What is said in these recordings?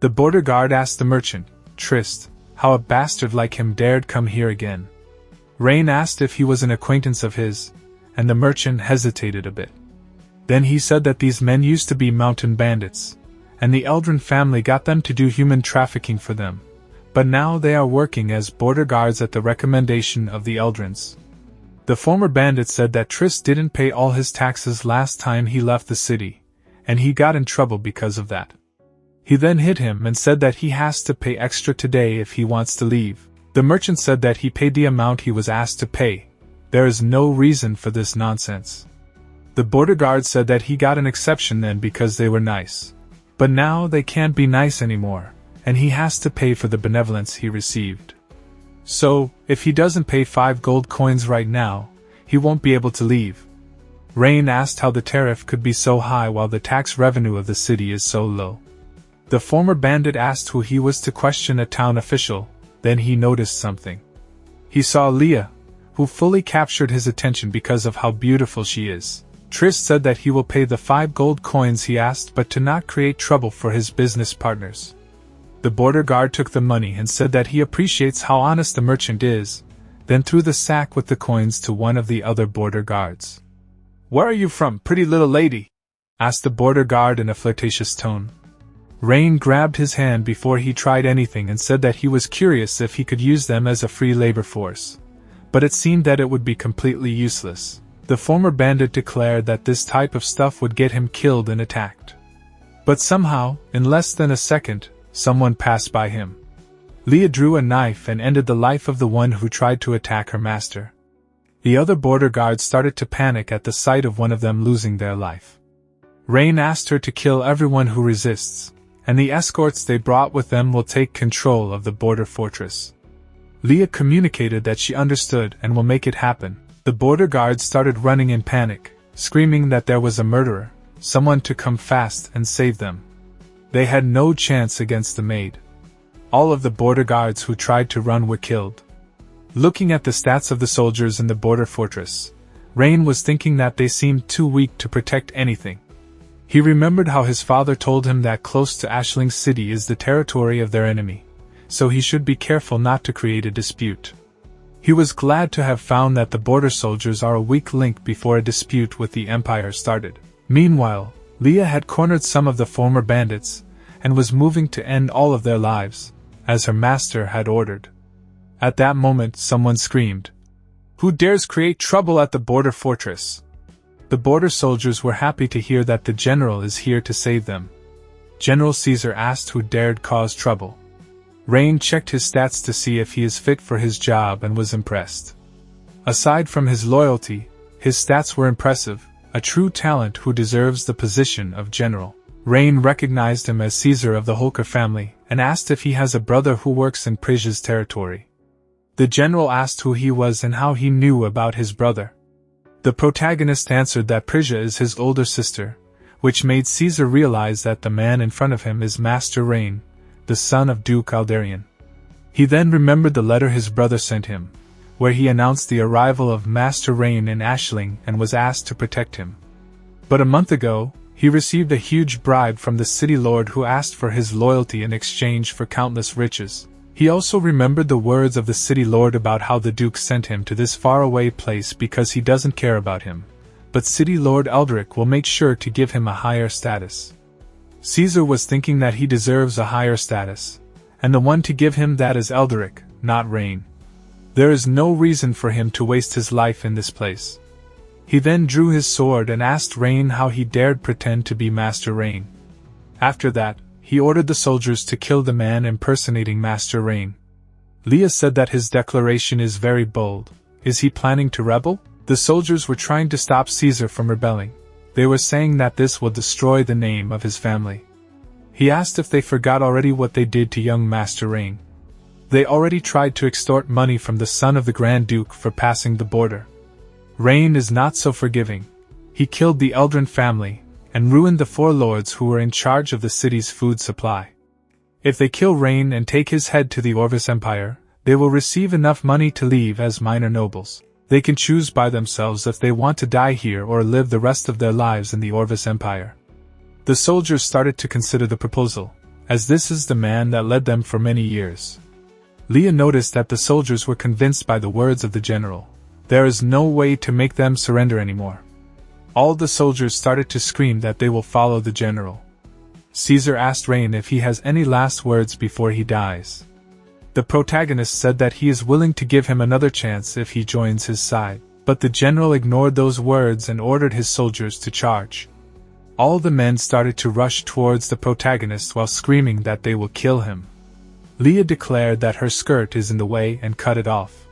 The border guard asked the merchant, Trist, how a bastard like him dared come here again. Rain asked if he was an acquaintance of his, and the merchant hesitated a bit. Then he said that these men used to be mountain bandits, and the Eldrin family got them to do human trafficking for them, but now they are working as border guards at the recommendation of the Eldrins. The former bandit said that Trist didn't pay all his taxes last time he left the city, and he got in trouble because of that. He then hit him and said that he has to pay extra today if he wants to leave. The merchant said that he paid the amount he was asked to pay. There is no reason for this nonsense. The border guard said that he got an exception then because they were nice. But now they can't be nice anymore, and he has to pay for the benevolence he received. So, if he doesn't pay 5 gold coins right now, he won't be able to leave. Rain asked how the tariff could be so high while the tax revenue of the city is so low. The former bandit asked who he was to question a town official, then he noticed something. He saw Leah, who fully captured his attention because of how beautiful she is. Trist said that he will pay the 5 gold coins he asked but to not create trouble for his business partners. The border guard took the money and said that he appreciates how honest the merchant is, then threw the sack with the coins to one of the other border guards. "Where are you from, pretty little lady?" asked the border guard in a flirtatious tone. Rain grabbed his hand before he tried anything and said that he was curious if he could use them as a free labor force, but it seemed that it would be completely useless. The former bandit declared that this type of stuff would get him killed and attacked. But somehow, in less than a second, someone passed by him. Leah drew a knife and ended the life of the one who tried to attack her master. The other border guards started to panic at the sight of one of them losing their life. Rain asked her to kill everyone who resists, and the escorts they brought with them will take control of the border fortress. Leah communicated that she understood and will make it happen. The border guards started running in panic, screaming that there was a murderer, someone to come fast and save them. They had no chance against the maid. All of the border guards who tried to run were killed. Looking at the stats of the soldiers in the border fortress, Rain was thinking that they seemed too weak to protect anything. He remembered how his father told him that close to Ashling City is the territory of their enemy, so he should be careful not to create a dispute. He was glad to have found that the border soldiers are a weak link before a dispute with the Empire started. Meanwhile, Leah had cornered some of the former bandits, and was moving to end all of their lives, as her master had ordered. At that moment someone screamed, "Who dares create trouble at the border fortress?" The border soldiers were happy to hear that the general is here to save them. General Caesar asked who dared cause trouble. Rain checked his stats to see if he is fit for his job and was impressed. Aside from his loyalty, his stats were impressive, a true talent who deserves the position of general. Rain recognized him as Caesar of the Holker family and asked if he has a brother who works in Prisia's territory. The general asked who he was and how he knew about his brother. The protagonist answered that Prisia is his older sister, which made Caesar realize that the man in front of him is Master Rain, the son of Duke Aldarian. He then remembered the letter his brother sent him, where he announced the arrival of Master Rain in Ashling and was asked to protect him. But a month ago, he received a huge bribe from the city lord who asked for his loyalty in exchange for countless riches. He also remembered the words of the city lord about how the Duke sent him to this faraway place because he doesn't care about him, but City Lord Eldric will make sure to give him a higher status. Caesar was thinking that he deserves a higher status, and the one to give him that is Eldric, not Rain. There is no reason for him to waste his life in this place. He then drew his sword and asked Rain how he dared pretend to be Master Rain. After that, he ordered the soldiers to kill the man impersonating Master Rain. Leah said that his declaration is very bold. Is he planning to rebel? The soldiers were trying to stop Caesar from rebelling. They were saying that this will destroy the name of his family. He asked if they forgot already what they did to young Master Rain. They already tried to extort money from the son of the Grand Duke for passing the border. Rain is not so forgiving. He killed the Eldrin family, and ruined the 4 lords who were in charge of the city's food supply. If they kill Rain and take his head to the Orvis Empire, they will receive enough money to leave as minor nobles. They can choose by themselves if they want to die here or live the rest of their lives in the Orvis Empire. The soldiers started to consider the proposal. as this is the man that led them for many years. Leah noticed that the soldiers were convinced by the words of the general. There is no way to make them surrender anymore. All the soldiers started to scream that they will follow the general. Caesar asked Rein if he has any last words before he dies. The protagonist said that he is willing to give him another chance if he joins his side, but the general ignored those words and ordered his soldiers to charge. All the men started to rush towards the protagonist while screaming that they will kill him. Leah declared that her skirt is in the way and cut it off.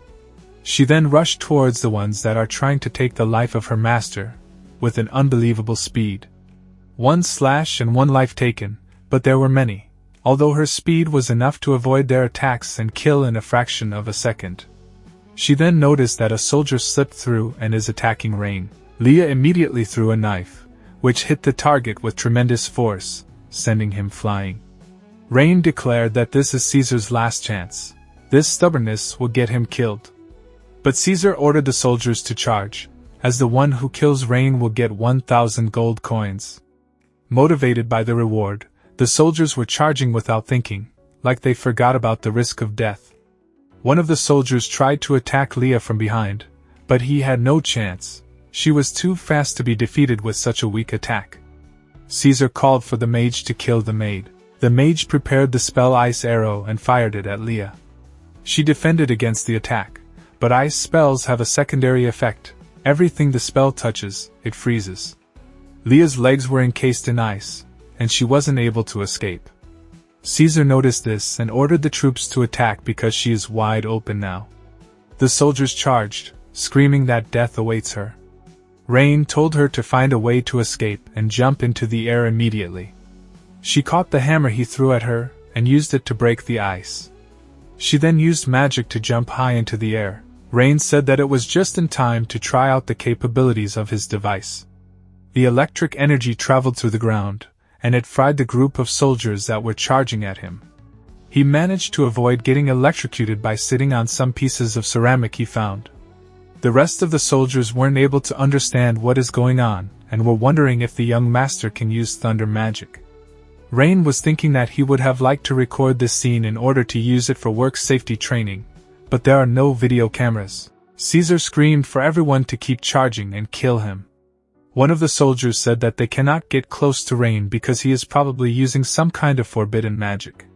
She then rushed towards the ones that are trying to take the life of her master, with an unbelievable speed. 1 slash and 1 life taken, but there were many, although her speed was enough to avoid their attacks and kill in a fraction of a second. She then noticed that a soldier slipped through and is attacking Rein. Leah immediately threw a knife, which hit the target with tremendous force, sending him flying. Rein declared that this is Caesar's last chance. This stubbornness will get him killed. But Caesar ordered the soldiers to charge, as the one who kills Rein will get 1,000 gold coins. Motivated by the reward, the soldiers were charging without thinking, like they forgot about the risk of death. One of the soldiers tried to attack Leah from behind, but he had no chance. She was too fast to be defeated with such a weak attack. Caesar called for the mage to kill the maid. The mage prepared the spell Ice Arrow and fired it at Leah. She defended against the attack, but ice spells have a secondary effect. Everything the spell touches, it freezes. Leah's legs were encased in ice, and she wasn't able to escape. Caesar noticed this and ordered the troops to attack because she is wide open now. The soldiers charged, screaming that death awaits her. Rein told her to find a way to escape and jump into the air immediately. She caught the hammer he threw at her and used it to break the ice. She then used magic to jump high into the air. Rein said that it was just in time to try out the capabilities of his device. The electric energy traveled through the ground, and it fried the group of soldiers that were charging at him. He managed to avoid getting electrocuted by sitting on some pieces of ceramic he found. The rest of the soldiers weren't able to understand what is going on, and were wondering if the young master can use thunder magic. Rein was thinking that he would have liked to record this scene in order to use it for work safety training, but there are no video cameras. Caesar screamed for everyone to keep charging and kill him. One of the soldiers said that they cannot get close to Rein because he is probably using some kind of forbidden magic.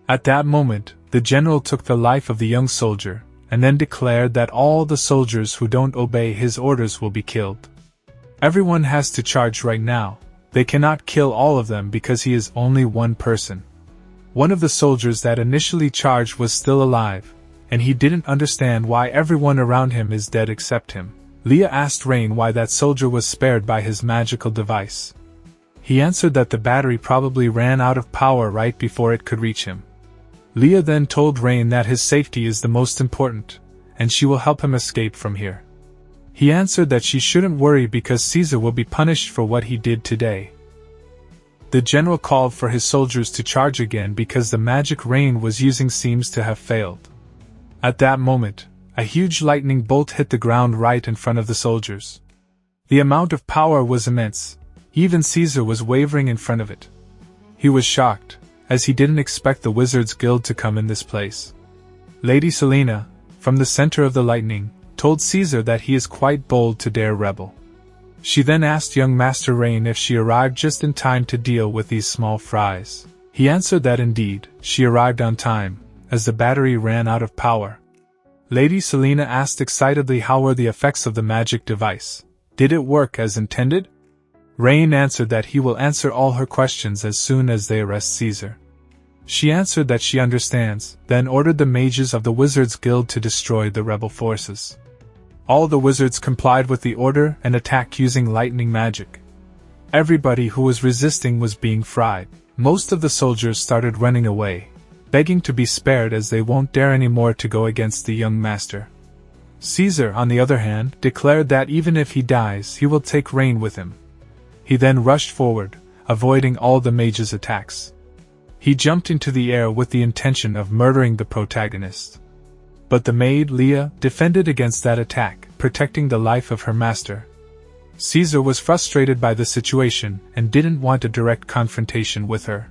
At that moment, the general took the life of the young soldier, and then declared that all the soldiers who don't obey his orders will be killed. Everyone has to charge right now. They cannot kill all of them because he is only one person. One of the soldiers that initially charged was still alive, and he didn't understand why everyone around him is dead except him. Leah asked Rein why that soldier was spared by his magical device. He answered that the battery probably ran out of power right before it could reach him. Leah then told Rein that his safety is the most important, and she will help him escape from here. He answered that she shouldn't worry because Caesar will be punished for what he did today. The general called for his soldiers to charge again because the magic Rein was using seems to have failed. At that moment, a huge lightning bolt hit the ground right in front of the soldiers. The amount of power was immense. Even Caesar was wavering in front of it. He was shocked, as he didn't expect the Wizards Guild to come in this place. Lady Selena, from the center of the lightning, told Caesar that he is quite bold to dare rebel. She then asked young Master Rein if she arrived just in time to deal with these small fries. He answered that indeed, she arrived on time, as the battery ran out of power. Lady Selena asked excitedly how were the effects of the magic device. Did it work as intended? Rein answered that he will answer all her questions as soon as they arrest Caesar. She answered that she understands, then ordered the mages of the Wizards Guild to destroy the rebel forces. All the wizards complied with the order and attacked using lightning magic. Everybody who was resisting was being fried. Most of the soldiers started running away, begging to be spared as they won't dare anymore to go against the young master. Caesar, on the other hand, declared that even if he dies, he will take Rein with him. He then rushed forward, avoiding all the mages' attacks. He jumped into the air with the intention of murdering the protagonist. But the maid, Leah, defended against that attack, protecting the life of her master. Caesar was frustrated by the situation and didn't want a direct confrontation with her.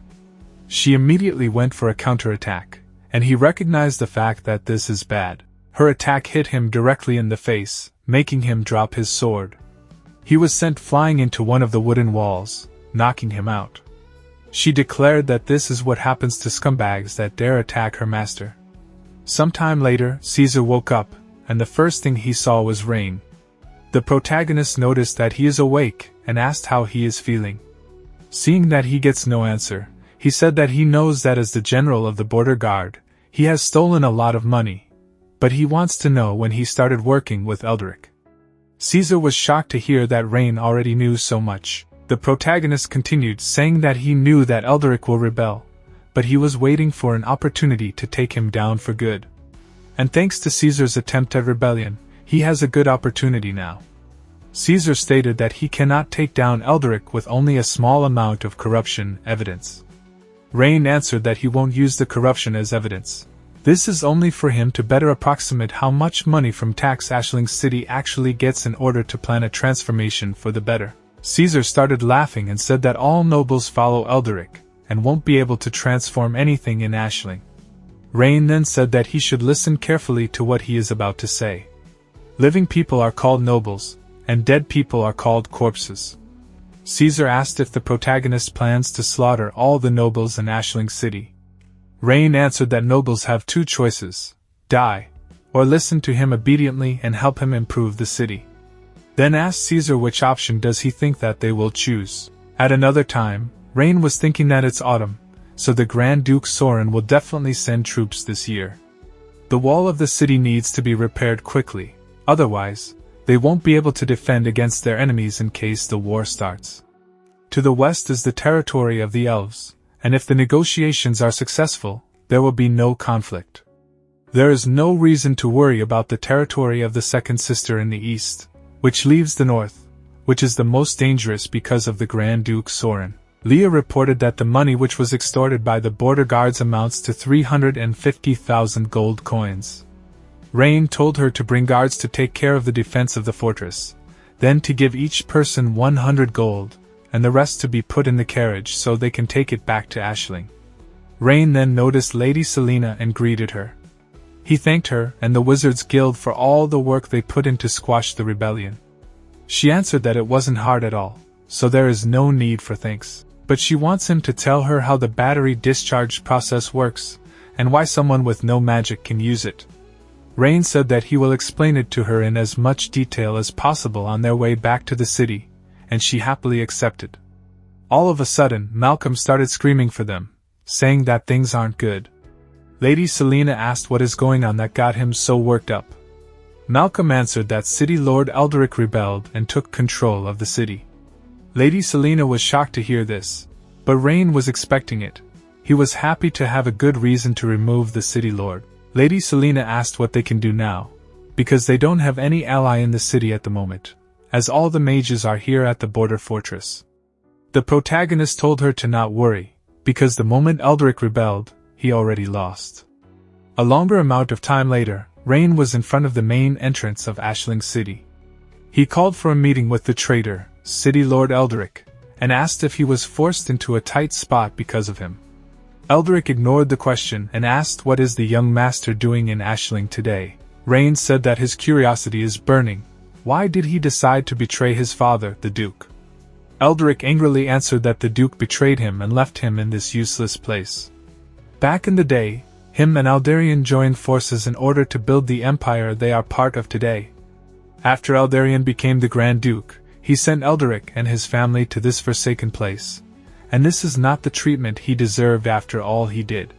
She immediately went for a counterattack, and he recognized the fact that this is bad. Her attack hit him directly in the face, making him drop his sword. He was sent flying into one of the wooden walls, knocking him out. She declared that this is what happens to scumbags that dare attack her master. Sometime later, Caesar woke up, and the first thing he saw was Rain. The protagonist noticed that he is awake, and asked how he is feeling. Seeing that he gets no answer, he said that he knows that as the general of the border guard, he has stolen a lot of money, but he wants to know when he started working with Eldrick. Caesar was shocked to hear that Rain already knew so much. The protagonist continued, saying that he knew that Eldrick will rebel, but he was waiting for an opportunity to take him down for good. And thanks to Caesar's attempt at rebellion, he has a good opportunity now. Caesar stated that he cannot take down Eldrick with only a small amount of corruption evidence. Rain answered that he won't use the corruption as evidence. This is only for him to better approximate how much money from tax Ashling City actually gets in order to plan a transformation for the better. Caesar started laughing and said that all nobles follow Eldrick, and won't be able to transform anything in Ashling. Rain then said that he should listen carefully to what he is about to say. Living people are called nobles, and dead people are called corpses. Caesar asked if the protagonist plans to slaughter all the nobles in Ashling City. Rain answered that nobles have two choices: die, or listen to him obediently and help him improve the city. Then asked Caesar which option does he think that they will choose. At another time, Rain was thinking that it's autumn, so the Grand Duke Soren will definitely send troops this year. The wall of the city needs to be repaired quickly, otherwise, they won't be able to defend against their enemies in case the war starts. To the west is the territory of the elves, and if the negotiations are successful, there will be no conflict. There is no reason to worry about the territory of the second sister in the east, which leaves the north, which is the most dangerous because of the Grand Duke Soren. Leah reported that the money which was extorted by the border guards amounts to 350,000 gold coins. Rain told her to bring guards to take care of the defense of the fortress, then to give each person 100 gold, and the rest to be put in the carriage so they can take it back to Ashling. Rain then noticed Lady Selena and greeted her. He thanked her and the Wizards Guild for all the work they put in to squash the rebellion. She answered that it wasn't hard at all, so there is no need for thanks, but she wants him to tell her how the battery discharge process works, and why someone with no magic can use it. Rain said that he will explain it to her in as much detail as possible on their way back to the city, and she happily accepted. All of a sudden, Malcolm started screaming for them, saying that things aren't good. Lady Selena asked what is going on that got him so worked up. Malcolm answered that City Lord Eldrick rebelled and took control of the city. Lady Selena was shocked to hear this, but Rain was expecting it. He was happy to have a good reason to remove the City Lord. Lady Selena asked what they can do now, because they don't have any ally in the city at the moment, as all the mages are here at the border fortress. The protagonist told her to not worry, because the moment Eldrick rebelled, he already lost. A longer amount of time later, Rain was in front of the main entrance of Ashling City. He called for a meeting with the traitor, City Lord Eldrick, and asked if he was forced into a tight spot because of him. Eldrick ignored the question and asked what is the young master doing in Ashling today. Rain said that his curiosity is burning. Why did he decide to betray his father, the Duke? Eldrick angrily answered that the Duke betrayed him and left him in this useless place. Back in the day, him and Aldarion joined forces in order to build the empire they are part of today. After Aldarion became the Grand Duke, he sent Eldrick and his family to this forsaken place. And this is not the treatment he deserved after all he did.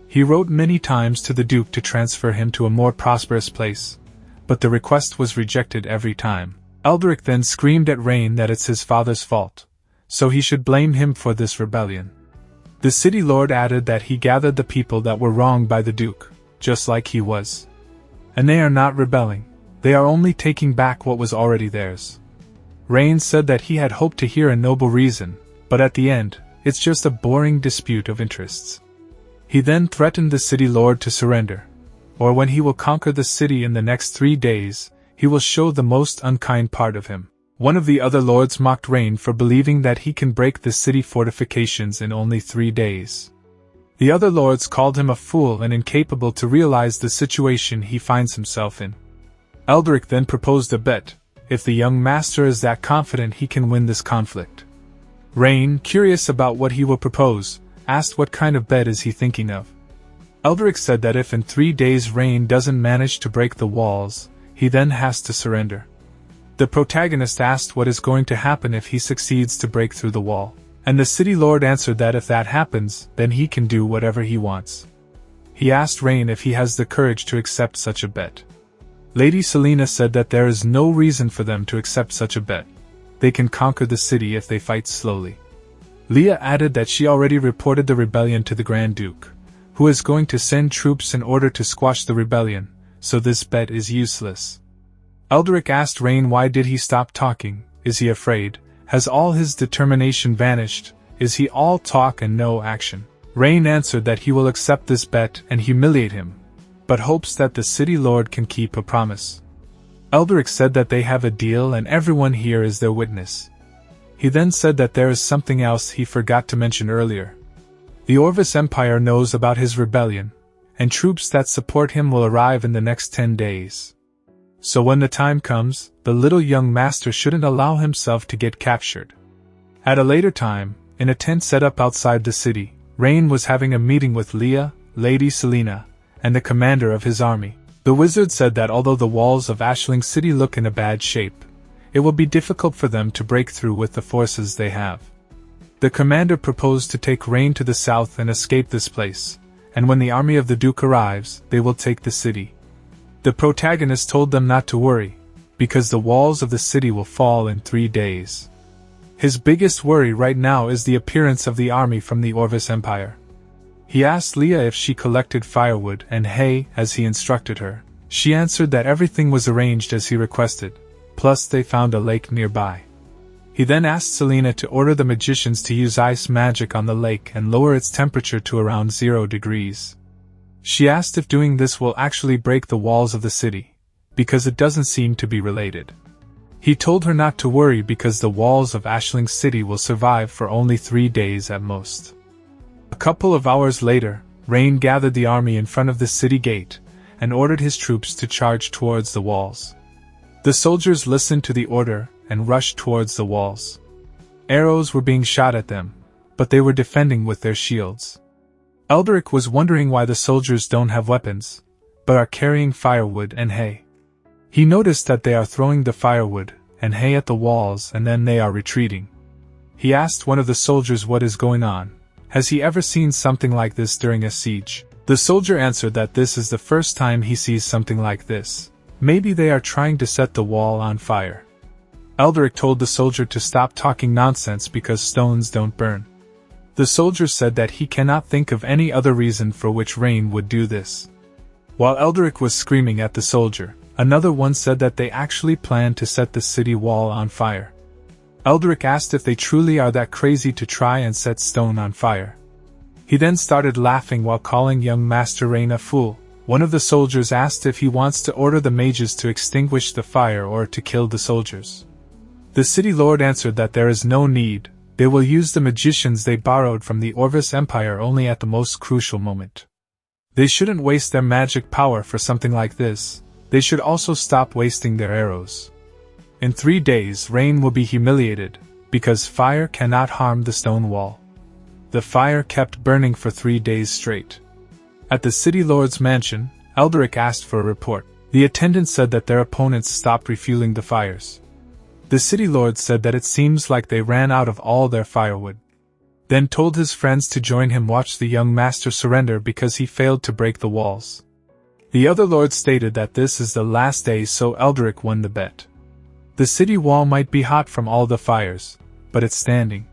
He wrote many times to the Duke to transfer him to a more prosperous place, but the request was rejected every time. Eldrick then screamed at Rain that it's his father's fault, so he should blame him for this rebellion. The City Lord added that he gathered the people that were wronged by the Duke, just like he was. And they are not rebelling, they are only taking back what was already theirs. Rain said that he had hoped to hear a noble reason, but at the end, it's just a boring dispute of interests. He then threatened the City Lord to surrender, or when he will conquer the city in the next 3 days, he will show the most unkind part of him. One of the other lords mocked Rain for believing that he can break the city fortifications in only 3 days. The other lords called him a fool and incapable to realize the situation he finds himself in. Eldrick then proposed a bet, if the young master is that confident he can win this conflict. Rain, curious about what he will propose, asked what kind of bet is he thinking of. Eldrick said that if in 3 days Rain doesn't manage to break the walls, he then has to surrender. The protagonist asked what is going to happen if he succeeds to break through the wall, and the city lord answered that if that happens, then he can do whatever he wants. He asked Rain if he has the courage to accept such a bet. Lady Selena said that there is no reason for them to accept such a bet. They can conquer the city if they fight slowly. Leah added that she already reported the rebellion to the Grand Duke, who is going to send troops in order to squash the rebellion, so this bet is useless. Eldrick asked Rain why did he stop talking, is he afraid, has all his determination vanished, is he all talk and no action? Rain answered that he will accept this bet and humiliate him, but hopes that the city lord can keep a promise. Eldrick said that they have a deal and everyone here is their witness. He then said that there is something else he forgot to mention earlier. The Orvis Empire knows about his rebellion, and troops that support him will arrive in the next 10 days. So when the time comes, the little young master shouldn't allow himself to get captured. At a later time, in a tent set up outside the city, Rain was having a meeting with Leah, Lady Selena, and the commander of his army. The wizard said that although the walls of Ashling City look in a bad shape, it will be difficult for them to break through with the forces they have. The commander proposed to take Rain to the south and escape this place, and when the army of the Duke arrives, they will take the city. The protagonist told them not to worry, because the walls of the city will fall in 3 days. His biggest worry right now is the appearance of the army from the Orvis Empire. He asked Leah if she collected firewood and hay as he instructed her. She answered that everything was arranged as he requested, plus they found a lake nearby. He then asked Selena to order the magicians to use ice magic on the lake and lower its temperature to around 0 degrees. She asked if doing this will actually break the walls of the city, because it doesn't seem to be related. He told her not to worry because the walls of Ashling City will survive for only 3 days at most. A couple of hours later, Rain gathered the army in front of the city gate and ordered his troops to charge towards the walls. The soldiers listened to the order and rushed towards the walls. Arrows were being shot at them, but they were defending with their shields. Eldrick was wondering why the soldiers don't have weapons, but are carrying firewood and hay. He noticed that they are throwing the firewood and hay at the walls and then they are retreating. He asked one of the soldiers what is going on. Has he ever seen something like this during a siege? The soldier answered that this is the first time he sees something like this. Maybe they are trying to set the wall on fire. Eldrick told the soldier to stop talking nonsense because stones don't burn. The soldier said that he cannot think of any other reason for which Rain would do this. While Eldrick was screaming at the soldier, another one said that they actually planned to set the city wall on fire. Eldrick asked if they truly are that crazy to try and set stone on fire. He then started laughing while calling young Master Rain a fool. One of the soldiers asked if he wants to order the mages to extinguish the fire or to kill the soldiers. The city lord answered that there is no need. They will use the magicians they borrowed from the Orvis Empire only at the most crucial moment. They shouldn't waste their magic power for something like this. They should also stop wasting their arrows. In 3 days Rain will be humiliated, because fire cannot harm the stone wall. The fire kept burning for 3 days straight. At the city lord's mansion, Eldrick asked for a report. The attendant said that their opponents stopped refueling the fires. The city lord said that it seems like they ran out of all their firewood. Then told his friends to join him watch the young master surrender because he failed to break the walls. The other lords stated that this is the last day, so Eldrick won the bet. The city wall might be hot from all the fires, but it's standing.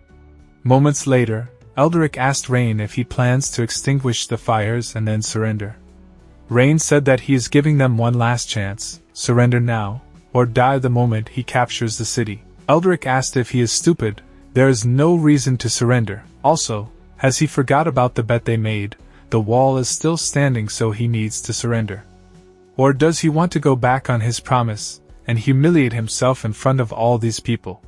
Moments later, Eldrick asked Rain if he plans to extinguish the fires and then surrender. Rain said that he is giving them one last chance, surrender now, or die the moment he captures the city. Eldrick asked if he is stupid. There is no reason to surrender. Also, has he forgot about the bet they made? The wall is still standing, so he needs to surrender. Or does he want to go back on his promise and humiliate himself in front of all these people?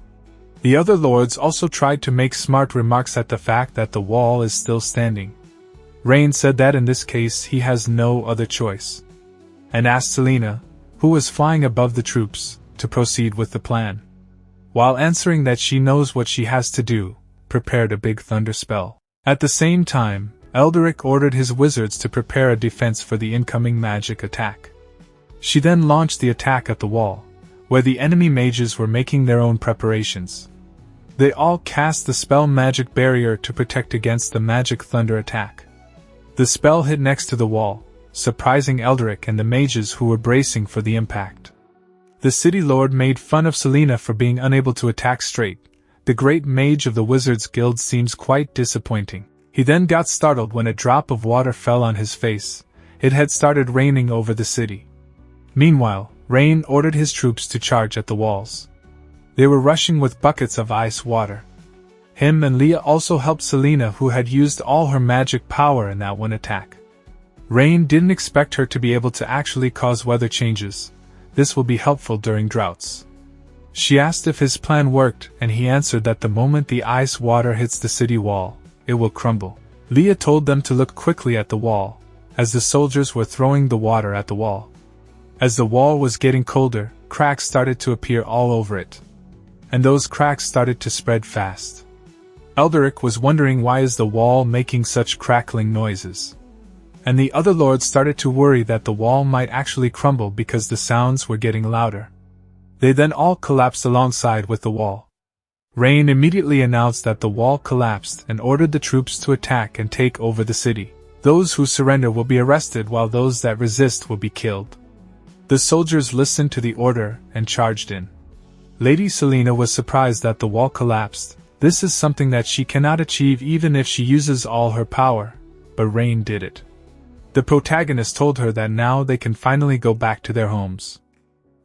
The other lords also tried to make smart remarks at the fact that the wall is still standing. Rain said that in this case he has no other choice, and asked Selena, who was flying above the troops, to proceed with the plan. While answering that she knows what she has to do, prepared a big thunder spell. At the same time, Elderic ordered his wizards to prepare a defense for the incoming magic attack. She then launched the attack at the wall, where the enemy mages were making their own preparations. They all cast the spell magic barrier to protect against the magic thunder attack. The spell hit next to the wall, surprising Elderic and the mages who were bracing for the impact. The city lord made fun of Selena for being unable to attack straight. The great mage of the Wizards Guild seems quite disappointing. He then got startled when a drop of water fell on his face. It had started raining over the city. Meanwhile, Rain ordered his troops to charge at the walls. They were rushing with buckets of ice water. Him and Leah also helped Selena, who had used all her magic power in that one attack. Rain didn't expect her to be able to actually cause weather changes. This will be helpful during droughts. She asked if his plan worked, and he answered that the moment the ice water hits the city wall, it will crumble. Leah told them to look quickly at the wall, as the soldiers were throwing the water at the wall. As the wall was getting colder, cracks started to appear all over it. And those cracks started to spread fast. Elderic was wondering why is the wall making such crackling noises. And the other lords started to worry that the wall might actually crumble because the sounds were getting louder. They then all collapsed alongside with the wall. Rain immediately announced that the wall collapsed and ordered the troops to attack and take over the city. Those who surrender will be arrested while those that resist will be killed. The soldiers listened to the order and charged in. Lady Selena was surprised that the wall collapsed. This is something that she cannot achieve even if she uses all her power, but Rain did it. The protagonist told her that now they can finally go back to their homes.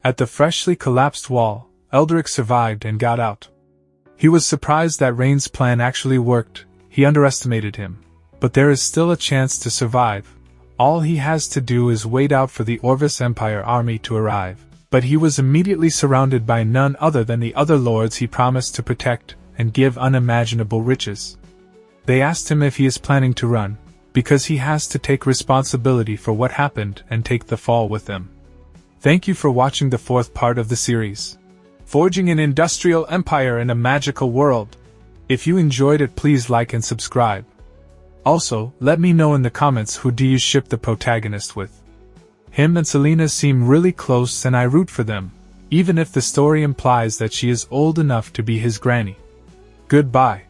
At the freshly collapsed wall, Elderic survived and got out. He was surprised that Rain's plan actually worked. He underestimated him. But there is still a chance to survive. All he has to do is wait out for the Orvis Empire army to arrive. But he was immediately surrounded by none other than the other lords he promised to protect and give unimaginable riches. They asked him if he is planning to run, because he has to take responsibility for what happened and take the fall with them. Thank you for watching the fourth part of the series, Forging an Industrial Empire in a Magical World. If you enjoyed it, please like and subscribe. Also, let me know in the comments who do you ship the protagonist with. Him and Selena seem really close and I root for them, even if the story implies that she is old enough to be his granny. Goodbye.